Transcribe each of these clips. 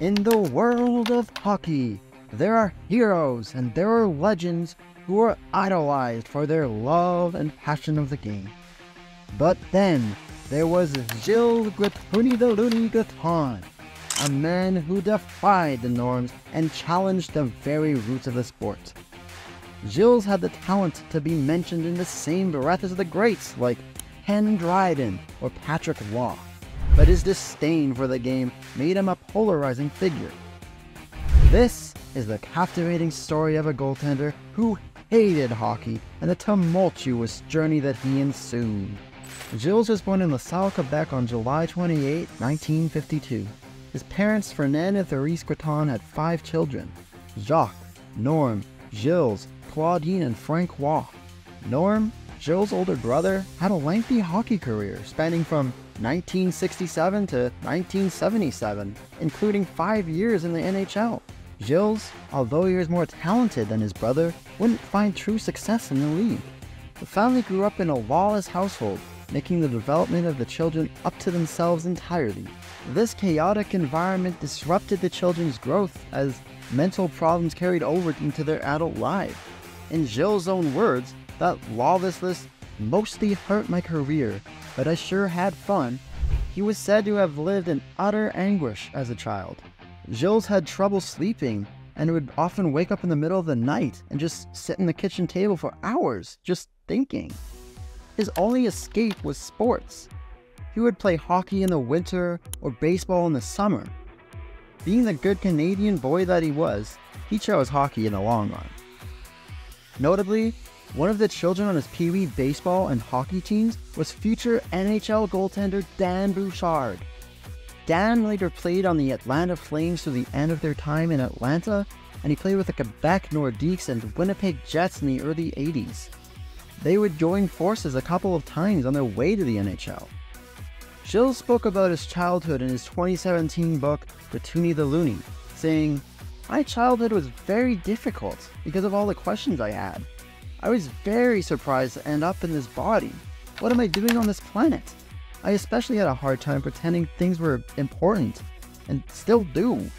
In the world of hockey, there are heroes and there are legends who are idolized for their love and passion of the game. But then, there was Gilles Gratton, a man who defied the norms and challenged the very roots of the sport. Gilles had the talent to be mentioned in the same breath as the greats like Ken Dryden or Patrick Waugh, but his disdain for the game made him a polarizing figure. This is the captivating story of a goaltender who hated hockey and the tumultuous journey that he ensued. Gilles was born in LaSalle, Quebec on July 28, 1952. His parents, Fernand and Therese Gratton, had 5 children: Jacques, Norm, Gilles, Claudine, and Frank Waugh. Norm, Gilles' older brother, had a lengthy hockey career spanning from 1967 to 1977, including 5 years in the NHL. Gilles, although he was more talented than his brother, wouldn't find true success in the league. The family grew up in a lawless household, making the development of the children up to themselves entirely. This chaotic environment disrupted the children's growth as mental problems carried over into their adult lives. In Gilles' own words, "That lawlessness mostly hurt my career, but I sure had fun." He was said to have lived in utter anguish as a child. Gilles had trouble sleeping and would often wake up in the middle of the night and just sit in the kitchen table for hours, just thinking. His only escape was sports. He would play hockey in the winter or baseball in the summer. Being the good Canadian boy that he was, he chose hockey in the long run. Notably, one of the children on his Pee Wee baseball and hockey teams was future NHL goaltender Dan Bouchard. Dan later played on the Atlanta Flames through the end of their time in Atlanta, and he played with the Quebec Nordiques and Winnipeg Jets in the early 80s. They would join forces a couple of times on their way to the NHL. Gilles spoke about his childhood in his 2017 book, Gratton the Loony, saying, "My childhood was very difficult because of all the questions I had. I was very surprised to end up in this body. What am I doing on this planet? I especially had a hard time pretending things were important, and still do.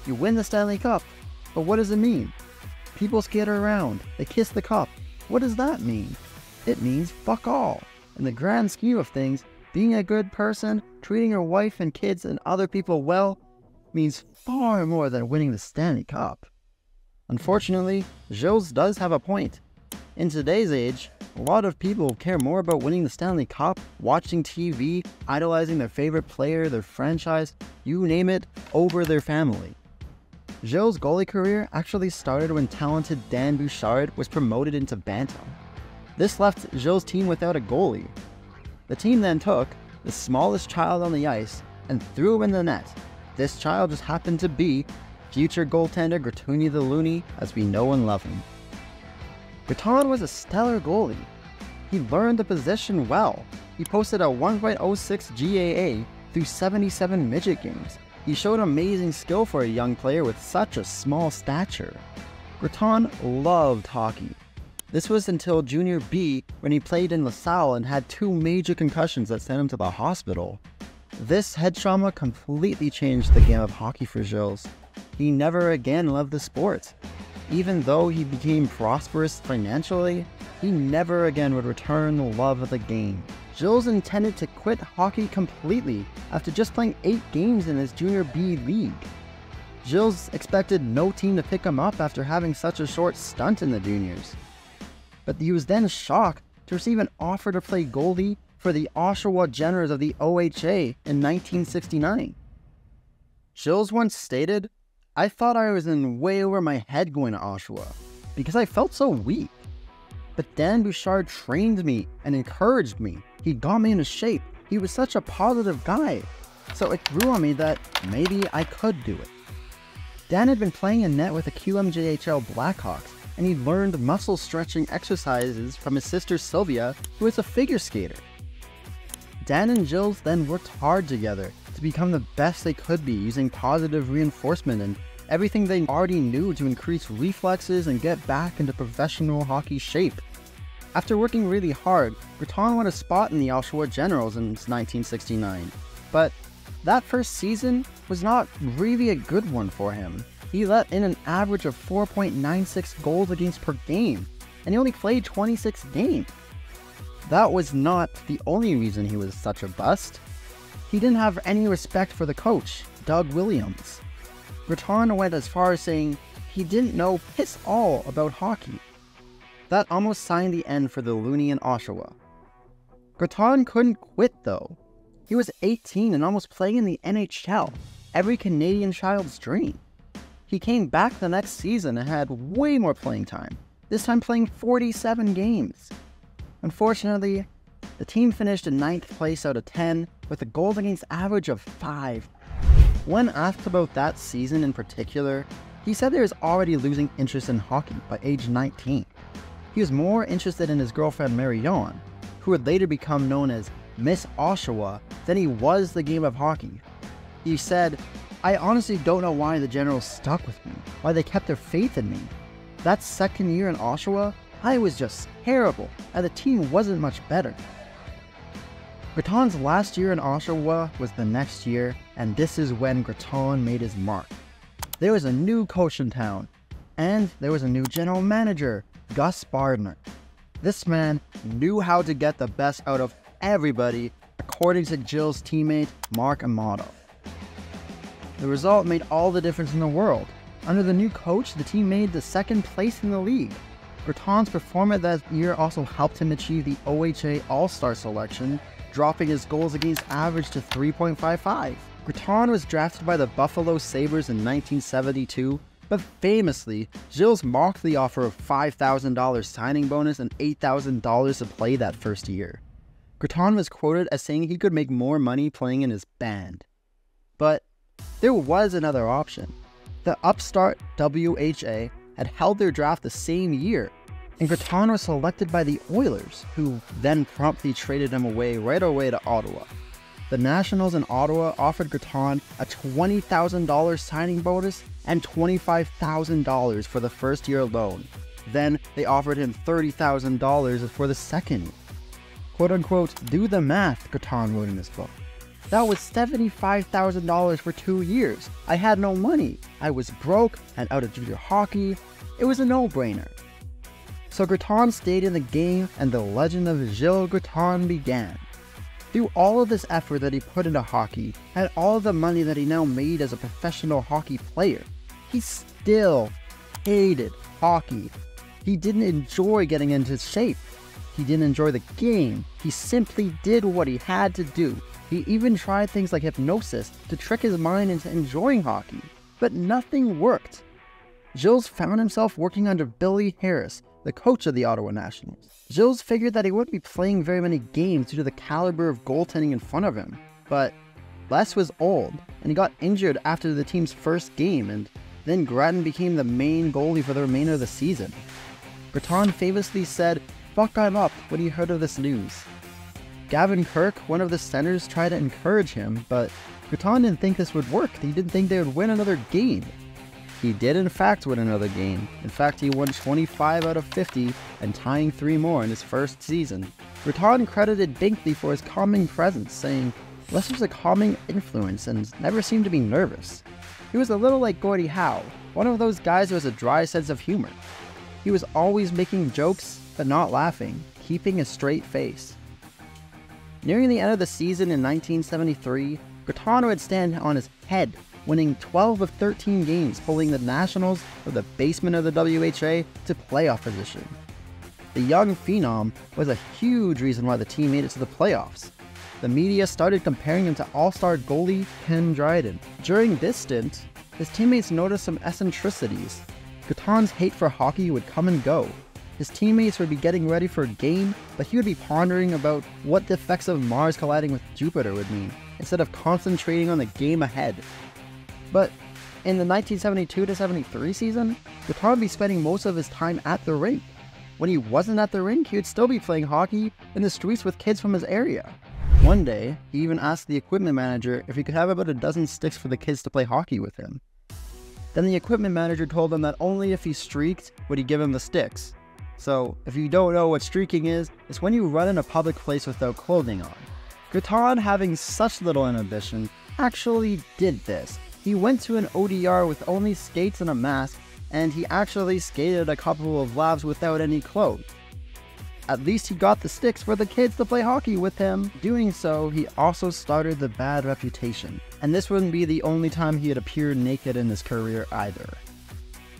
You win the Stanley Cup, but what does it mean? People skitter around, they kiss the cup. What does that mean? It means fuck all. In the grand scheme of things, being a good person, treating your wife and kids and other people well, means far more than winning the Stanley Cup." Unfortunately, Gilles does have a point. In today's age, a lot of people care more about winning the Stanley Cup, watching TV, idolizing their favorite player, their franchise, you name it, over their family. Gilles' goalie career actually started when talented Dan Bouchard was promoted into Bantam. This left Gilles' team without a goalie. The team then took the smallest child on the ice and threw him in the net. This child just happened to be future goaltender Gratton the Loony, as we know and love him. Gratton was a stellar goalie. He learned the position well. He posted a 1.06 GAA through 77 midget games. He showed amazing skill for a young player with such a small stature. Gratton loved hockey. This was until Junior B, when he played in LaSalle and had 2 major concussions that sent him to the hospital. This head trauma completely changed the game of hockey for Gilles. He never again loved the sport. Even though he became prosperous financially, he never again would return the love of the game. Gilles intended to quit hockey completely after just playing 8 games in his Junior B league. Gilles expected no team to pick him up after having such a short stunt in the juniors. But he was then shocked to receive an offer to play goalie for the Oshawa Generals of the OHA in 1969. Gilles once stated, "I thought I was in way over my head going to Oshawa, because I felt so weak. But Dan Bouchard trained me and encouraged me. He got me into shape. He was such a positive guy. So it grew on me that maybe I could do it." Dan had been playing in net with the QMJHL Blackhawks, and he learned muscle stretching exercises from his sister Sylvia, who is a figure skater. Dan and Gilles then worked hard together to become the best they could be, using positive reinforcement and everything they already knew to increase reflexes and get back into professional hockey shape. After working really hard, Gratton won a spot in the Oshawa Generals in 1969, but that first season, was not really a good one for him. He let in an average of 4.96 goals against per game, and he only played 26 games. That was not the only reason he was such a bust. He didn't have any respect for the coach, Doug Williams. Gratton went as far as saying he didn't know piss all about hockey. That almost signed the end for the loony in Oshawa. Gratton couldn't quit though. He was 18 and almost playing in the NHL, every Canadian child's dream. He came back the next season and had way more playing time, this time playing 47 games. Unfortunately, the team finished in 9th place out of 10 with a goals against average of 5. When asked about that season in particular, he said he was already losing interest in hockey by age 19. He was more interested in his girlfriend Marion, who would later become known as Miss Oshawa, than he was the game of hockey. He said, "I honestly don't know why the Generals stuck with me, why they kept their faith in me. That second year in Oshawa, I was just terrible, and the team wasn't much better." Gratton's last year in Oshawa was the next year, and this is when Gratton made his mark. There was a new coach in town, and there was a new general manager, Gus Bardner. This man knew how to get the best out of everybody, according to Gilles' teammate, Mark Amato. The result made all the difference in the world. Under the new coach, the team made the 2nd place in the league. Gratton's performance that year also helped him achieve the OHA All-Star selection, dropping his goals against average to 3.55. Gratton was drafted by the Buffalo Sabres in 1972, but famously, Gilles mocked the offer of $5,000 signing bonus and $8,000 to play that first year. Gratton was quoted as saying he could make more money playing in his band. But there was another option. The upstart WHA had held their draft the same year, and Gratton was selected by the Oilers, who then promptly traded him away right away to Ottawa. The Nationals in Ottawa offered Gratton a $20,000 signing bonus and $25,000 for the first year alone. Then they offered him $30,000 for the second year. "Quote unquote, do the math," Gratton wrote in his book. "That was $75,000 for 2 years. I had no money. I was broke and out of junior hockey. It was a no-brainer." So Gratton stayed in the game and the legend of Gilles Gratton began. Through all of this effort that he put into hockey and all of the money that he now made as a professional hockey player, he still hated hockey. He didn't enjoy getting into shape. He didn't enjoy the game. He simply did what he had to do. He even tried things like hypnosis to trick his mind into enjoying hockey, but nothing worked. Gilles found himself working under Billy Harris, the coach of the Ottawa Nationals. Gilles figured that he wouldn't be playing very many games due to the caliber of goaltending in front of him, but Les was old, and he got injured after the team's first game, and then Gratton became the main goalie for the remainder of the season. Gratton famously said, "Fuck, I'm up," when he heard of this news. Gavin Kirk, one of the centers, tried to encourage him, but Gratton didn't think this would work. He didn't think they would win another game. He did in fact win another game. In fact, he won 25 out of 50 and tying 3 more in his first season. Gratton credited Binkley for his calming presence, saying, "Les was a calming influence and never seemed to be nervous. He was a little like Gordie Howe, one of those guys who has a dry sense of humor. He was always making jokes, but not laughing, keeping a straight face." Nearing the end of the season in 1973, Gratton would stand on his head, winning 12 of 13 games, pulling the Nationals from the basement of the WHA to playoff position. The young phenom was a huge reason why the team made it to the playoffs. The media started comparing him to all-star goalie Ken Dryden. During this stint, his teammates noticed some eccentricities. Gratton's hate for hockey would come and go. His teammates would be getting ready for a game, but he would be pondering about what the effects of Mars colliding with Jupiter would mean, instead of concentrating on the game ahead. But in the 1972-73 season, Gratton would be spending most of his time at the rink. When he wasn't at the rink, he would still be playing hockey in the streets with kids from his area. One day, he even asked the equipment manager if he could have about a dozen sticks for the kids to play hockey with him. Then the equipment manager told him that only if he streaked would he give him the sticks. So, if you don't know what streaking is, it's when you run in a public place without clothing on. Gratton, having such little inhibition, actually did this. He went to an ODR with only skates and a mask, and he actually skated a couple of laps without any clothes. At least he got the sticks for the kids to play hockey with him. Doing so, he also started the bad reputation, and this wouldn't be the only time he had appeared naked in his career either.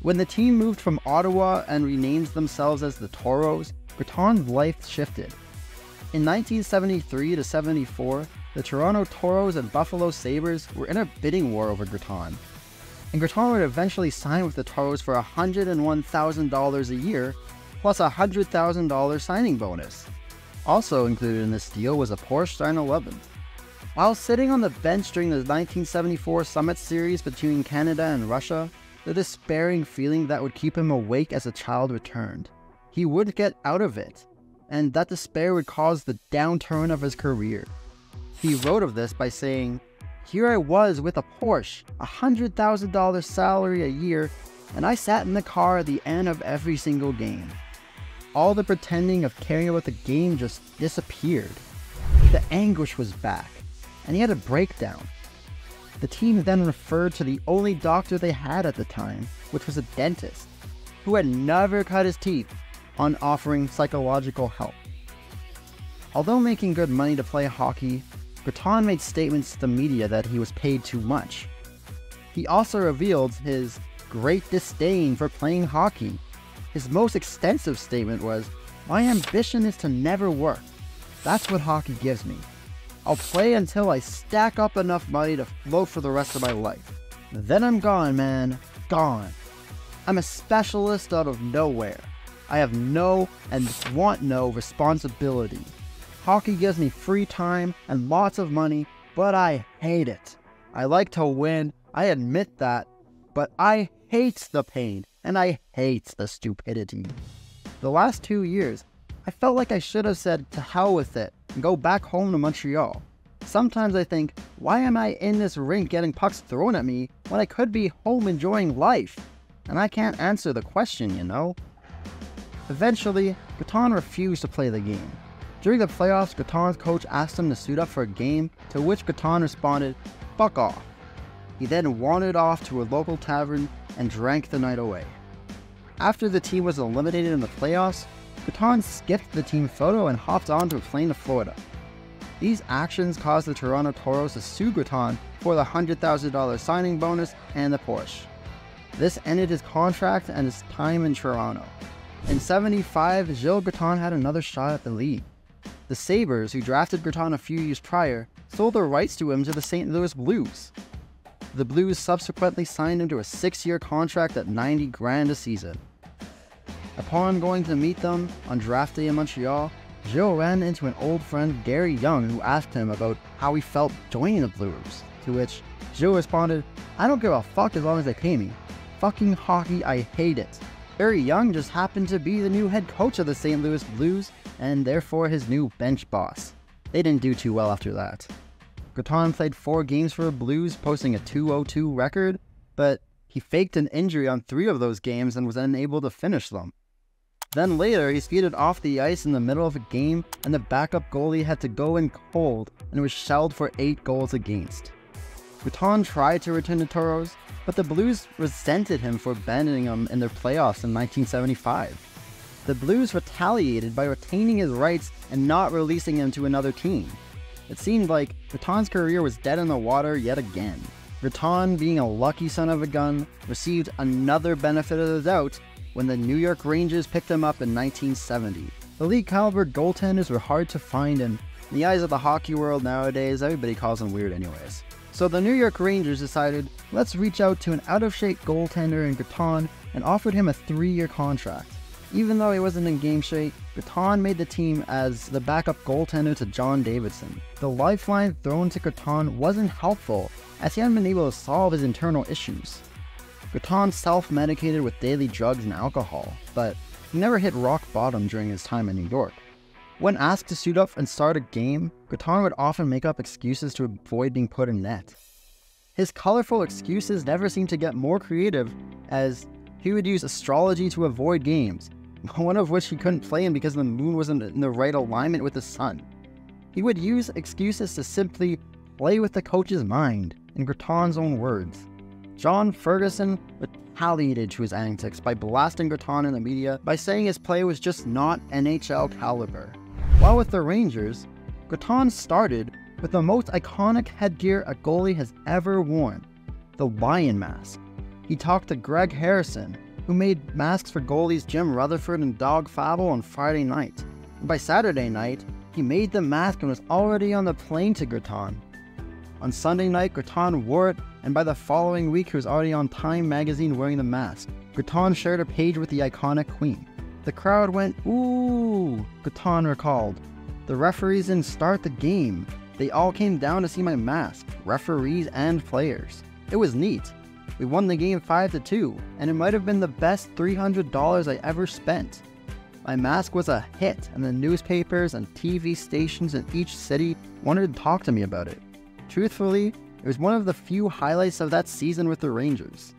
When the team moved from Ottawa and renamed themselves as the Toros, Gratton's life shifted. In 1973 to 74, the Toronto Toros and Buffalo Sabres were in a bidding war over Gratton, and Gratton would eventually sign with the Toros for $101,000 a year, plus a $100,000 signing bonus. Also included in this deal was a Porsche 911. While sitting on the bench during the 1974 Summit Series between Canada and Russia, the despairing feeling that would keep him awake as a child returned. He would get out of it, and that despair would cause the downturn of his career. He wrote of this by saying, "Here I was with a Porsche, $100,000 salary a year, and I sat in the car at the end of every single game. All the pretending of caring about the game just disappeared. The anguish was back, and he had a breakdown." The team then referred to the only doctor they had at the time, which was a dentist, who had never cut his teeth, on offering psychological help. Although making good money to play hockey, Gratton made statements to the media that he was paid too much. He also revealed his great disdain for playing hockey. His most extensive statement was, "My ambition is to never work. That's what hockey gives me. I'll play until I stack up enough money to float for the rest of my life. Then I'm gone, man. Gone. I'm a specialist out of nowhere. I have no and want no responsibility. Hockey gives me free time and lots of money, but I hate it. I like to win, I admit that, but I hate the pain and I hate the stupidity. The last 2 years, I felt like I should have said to hell with it and go back home to Montreal. Sometimes I think, why am I in this rink getting pucks thrown at me when I could be home enjoying life? And I can't answer the question, you know?" Eventually, Gratton refused to play the game. During the playoffs, Gratton's coach asked him to suit up for a game, to which Gratton responded, "Fuck off." He then wandered off to a local tavern and drank the night away. After the team was eliminated in the playoffs, Gratton skipped the team photo and hopped onto a plane to Florida. These actions caused the Toronto Toros to sue Gratton for the $100,000 signing bonus and the Porsche. This ended his contract and his time in Toronto. In '75, Gilles Gratton had another shot at the league. The Sabres, who drafted Gratton a few years prior, sold their rights to him to the St. Louis Blues. The Blues subsequently signed him to a 6-year contract at $90,000 a season. Upon going to meet them on draft day in Montreal, Gilles ran into an old friend, Gary Young, who asked him about how he felt joining the Blues, to which Gilles responded, "I don't give a fuck as long as they pay me. Fucking hockey, I hate it." Gary Young just happened to be the new head coach of the St. Louis Blues, and therefore his new bench boss. They didn't do too well after that. Gratton played 4 games for the Blues, posting a .202 record, but he faked an injury on 3 of those games and was unable to finish them. Then later, he skated off the ice in the middle of a game, and the backup goalie had to go in cold and was shelled for 8 goals against. Gratton tried to return to Toros, but the Blues resented him for abandoning him in their playoffs in 1975. The Blues retaliated by retaining his rights and not releasing him to another team. It seemed like Gratton's career was dead in the water yet again. Gratton, being a lucky son of a gun, received another benefit of the doubt when the New York Rangers picked him up in 1970. Elite caliber goaltenders were hard to find, and in the eyes of the hockey world nowadays, everybody calls them weird anyways. So the New York Rangers decided, let's reach out to an out-of-shape goaltender in Gratton and offered him a 3-year contract. Even though he wasn't in game shape, Gratton made the team as the backup goaltender to John Davidson. The lifeline thrown to Gratton wasn't helpful, as he hadn't been able to solve his internal issues. Gratton self-medicated with daily drugs and alcohol, but he never hit rock bottom during his time in New York. When asked to suit up and start a game, Gratton would often make up excuses to avoid being put in net. His colorful excuses never seemed to get more creative, as he would use astrology to avoid games, one of which he couldn't play in because the moon wasn't in the right alignment with the sun. He would use excuses to simply play with the coach's mind, in Gratton's own words. John Ferguson retaliated to his antics by blasting Gratton in the media by saying his play was just not NHL caliber. While with the Rangers, Gratton started with the most iconic headgear a goalie has ever worn, the lion mask. He talked to Greg Harrison, who made masks for goalies Jim Rutherford and Doug Fabel on Friday night. And by Saturday night, he made the mask and was already on the plane to Gratton. On Sunday night, Gratton wore it, and by the following week, he was already on Time magazine wearing the mask. Gratton shared a page with the iconic queen. The crowd went, "Ooh," Gratton recalled. The referees didn't start the game. They all came down to see my mask, referees and players. It was neat. We won the game 5-2, and it might have been the best $300 I ever spent. My mask was a hit, and the newspapers and TV stations in each city wanted to talk to me about it. Truthfully, it was one of the few highlights of that season with the Rangers.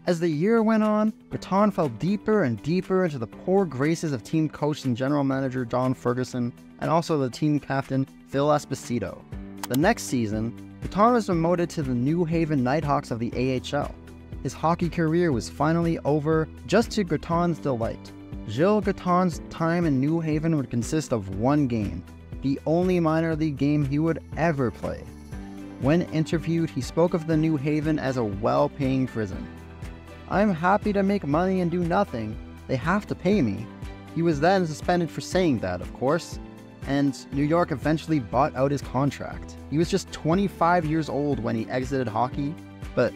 As the year went on, Gratton fell deeper and deeper into the poor graces of team coach and general manager John Ferguson, and also the team captain Phil Esposito. The next season, Gratton was promoted to the New Haven Nighthawks of the AHL. His hockey career was finally over, just to Gratton's delight. Gilles Gratton's time in New Haven would consist of one game, the only minor league game he would ever play. When interviewed, he spoke of the New Haven as a well-paying prison. "I'm happy to make money and do nothing. They have to pay me." He was then suspended for saying that, of course, and New York eventually bought out his contract. He was just 25 years old when he exited hockey, but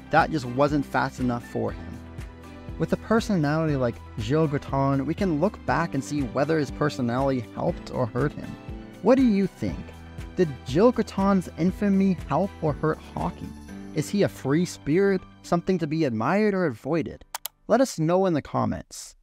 that just wasn't fast enough for him. With a personality like Gilles Gratton, we can look back and see whether his personality helped or hurt him. What do you think? Did Gilles Gratton's infamy help or hurt hockey? Is he a free spirit, something to be admired or avoided? Let us know in the comments.